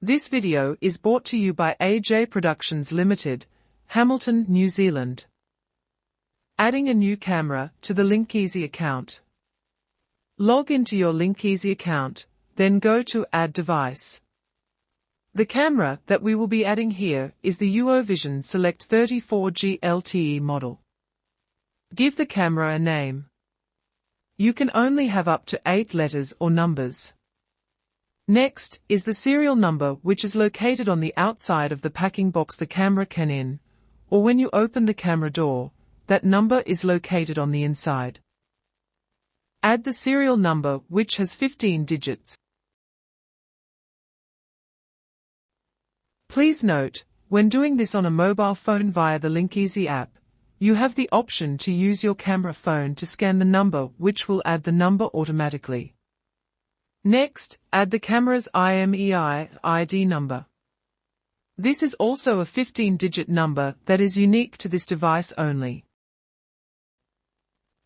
This video is brought to you by AJ Productions Limited, Hamilton, New Zealand. Adding a new camera to the LinckEazi account. Log into your LinckEazi account, then go to Add Device. The camera that we will be adding here is the UOVision Select 34G LTE model. Give the camera a name. You can only have up to 8 letters or numbers. Next is the serial number, which is located on the outside of the packing box the camera can in, or when you open the camera door, that number is located on the inside. Add the serial number, which has 15 digits. Please note, when doing this on a mobile phone via the LinckEazi app, you have the option to use your camera phone to scan the number, which will add the number automatically. Next, add the camera's IMEI ID number. This is also a 15-digit number that is unique to this device only.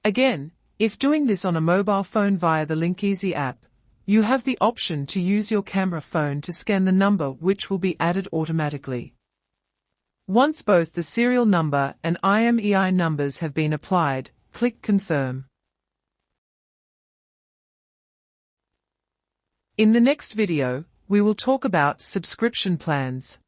Again, if doing this on a mobile phone via the LinckEazi app, you have the option to use your camera phone to scan the number, which will be added automatically. Once both the serial number and IMEI numbers have been applied, click Confirm. In the next video, we will talk about subscription plans.